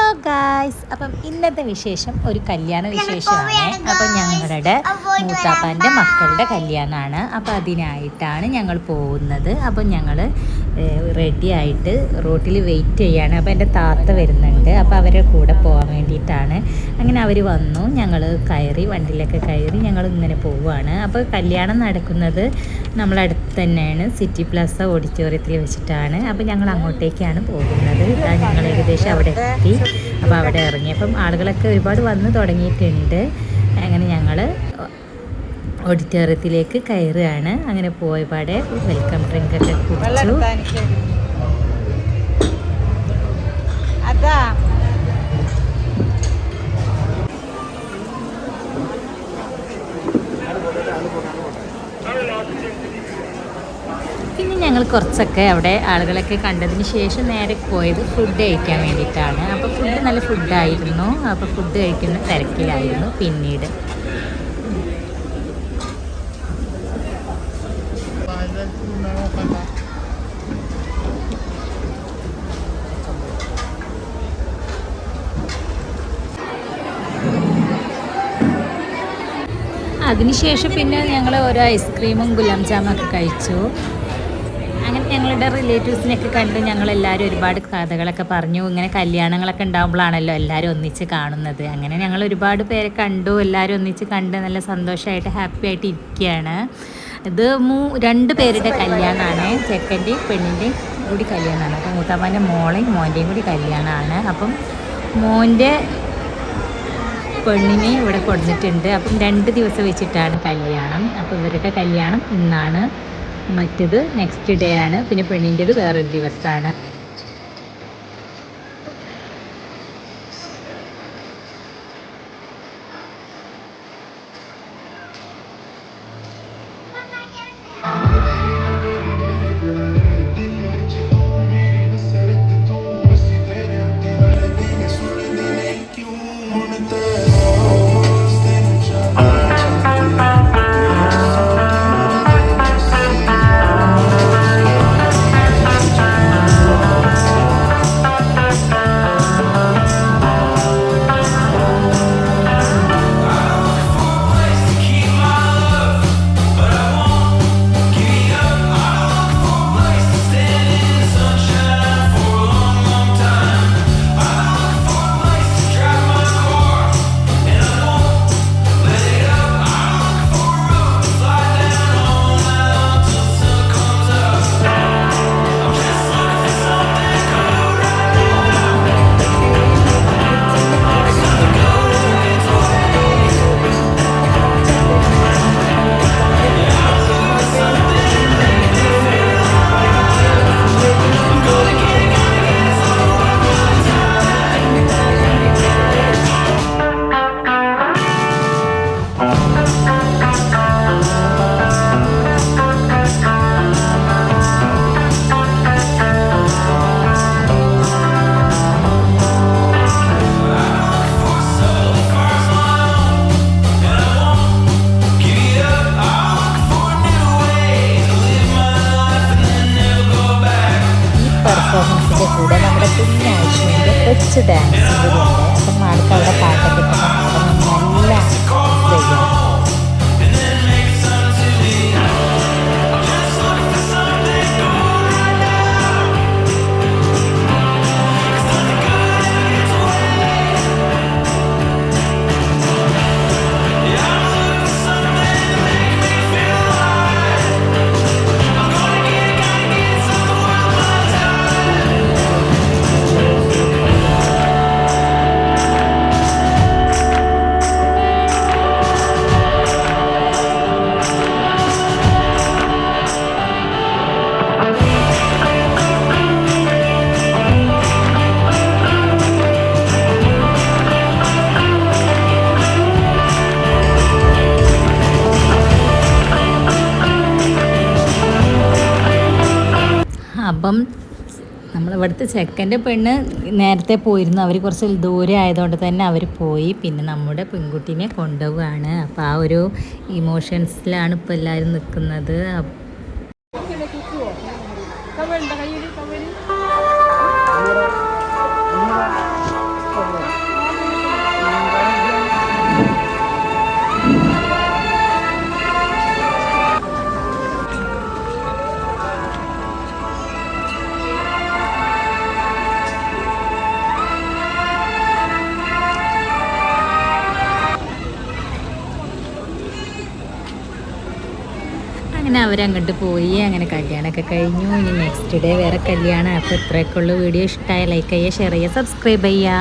Hello guys, അപ്പം ഇന്നത്തെ വിശേഷം ഒരു കല്യാണ വിശേഷമാണ്. അപ്പം ഞങ്ങളുടെ മൂത്താപ്പാൻ്റെ മക്കളുടെ കല്യാണമാണ്. അപ്പം അതിനായിട്ടാണ് ഞങ്ങൾ പോകുന്നത്. അപ്പം ഞങ്ങൾ റെഡി ആയിട്ട് റോട്ടിൽ വെയിറ്റ് ചെയ്യാണ്. അപ്പം എൻ്റെ താത്ത വരുന്നുണ്ട്. അപ്പോൾ അവരുടെ കൂടെ പോകാൻ വേണ്ടിയിട്ടാണ്. അങ്ങനെ അവർ വന്നു, ഞങ്ങൾ കയറി, വണ്ടിയിലൊക്കെ കയറി ഞങ്ങൾ ഇങ്ങനെ പോവുകയാണ്. അപ്പോൾ കല്യാണം നടക്കുന്നത് നമ്മളടുത്ത് തന്നെയാണ്, സിറ്റി പ്ലാസ ഓഡിറ്റോറിയത്തിൽ വെച്ചിട്ടാണ്. അപ്പോൾ ഞങ്ങൾ അങ്ങോട്ടേക്കാണ് പോകുന്നത്. ഞങ്ങൾ ഏകദേശം അവിടെ എത്തി. അപ്പോൾ അവിടെ ഇറങ്ങിയപ്പം ആളുകളൊക്കെ ഒരുപാട് വന്ന് തുടങ്ങിയിട്ടുണ്ട്. അങ്ങനെ ഞങ്ങൾ ഓഡിറ്റോറിയത്തിലേക്ക് കയറുകയാണ്. അങ്ങനെ പോയപാടെ വെൽക്കം ഡ്രിങ്കൊക്കെ കുടിച്ചു. പിന്നെ ഞങ്ങൾ കുറച്ചൊക്കെ അവിടെ ആളുകളൊക്കെ കണ്ടതിന് ശേഷം നേരെ പോയത് ഫുഡ് കഴിക്കാൻ വേണ്ടിയിട്ടാണ്. അപ്പോൾ ഫുഡ് നല്ല ഫുഡായിരുന്നു. അപ്പോൾ ഫുഡ് കഴിക്കുന്ന തിരക്കിലായിരുന്നു പിന്നീട്. അതിനുശേഷം പിന്നെ ഞങ്ങൾ ഓരോ ഐസ്ക്രീമും ഗുലാബ് ജാമൊക്കെ കഴിച്ചു. അങ്ങനെ ഞങ്ങളുടെ റിലേറ്റീവ്സിനെയൊക്കെ കണ്ട് ഞങ്ങളെല്ലാവരും ഒരുപാട് കഥകളൊക്കെ പറഞ്ഞു. ഇങ്ങനെ കല്യാണങ്ങളൊക്കെ ഉണ്ടാകുമ്പോഴാണല്ലോ എല്ലാവരും ഒന്നിച്ച് കാണുന്നത്. അങ്ങനെ ഞങ്ങൾ ഒരുപാട് പേരെ കണ്ടു. എല്ലാവരും ഒന്നിച്ച് കണ്ട് നല്ല സന്തോഷമായിട്ട് ഹാപ്പി ആയിട്ട് ഇരിക്കുകയാണ്. ഇത് 2 പേരുടെ കല്യാണമാണ്. ചെക്കൻ്റെയും പെണ്ണിൻ്റെയും കൂടി കല്യാണമാണ്. അപ്പം മൂത്താപ്പാൻ്റെ മോളെയും മോൻ്റെയും കൂടി കല്യാണമാണ്. അപ്പം മോൻ്റെ പെണ്ണിനെ ഇവിടെ കൊടുത്തിട്ടുണ്ട്. അപ്പം 2 ദിവസം വെച്ചിട്ടാണ് കല്യാണം. അപ്പോൾ ഇവരുടെ കല്യാണം ഇന്നാണ്, മറ്റേത് നെക്സ്റ്റ് ഡേ ആണ്. പിന്നെ പെണ്ണിൻ്റെത് വേറൊരു ദിവസമാണ്. പെർഫോമൻസിൻ്റെ കൂടെ നമ്മുടെ കുഞ്ഞ് ആവശ്യമില്ല കൊച്ചു ഡാൻസ് കൂടി ഉണ്ട്. അപ്പം ആൾക്ക് അവിടെ പാട്ടൊക്കെ ഇട്ടപ്പോൾ നല്ല ചെയ്യാം. അപ്പം നമ്മളിവിടുത്തെ ചെക്കൻ്റെ പെണ്ണ് നേരത്തെ പോയിരുന്നു. അവർ കുറച്ച് ദൂരെ ആയതുകൊണ്ട് തന്നെ അവർ പോയി. പിന്നെ നമ്മുടെ പെൺകുട്ടീനെ കൊണ്ടുപോവുകയാണ്. അപ്പോൾ ആ ഒരു ഇമോഷൻസിലാണ് ഇപ്പോൾ എല്ലാവരും നിൽക്കുന്നത്. അങ്ങനെ അവരങ്ങോട്ട് പോയി. അങ്ങനെ കല്യാണമൊക്കെ കഴിഞ്ഞു. ഇനി നെക്സ്റ്റ് ഡേ വേറെ കല്യാണം. അപ്പോൾ ഇത്രയൊക്കെ ഉള്ള വീഡിയോ ഇഷ്ടമായ ലൈക്ക് ചെയ്യുക, ഷെയർ ചെയ്യുക, സബ്സ്ക്രൈബ് ചെയ്യുക.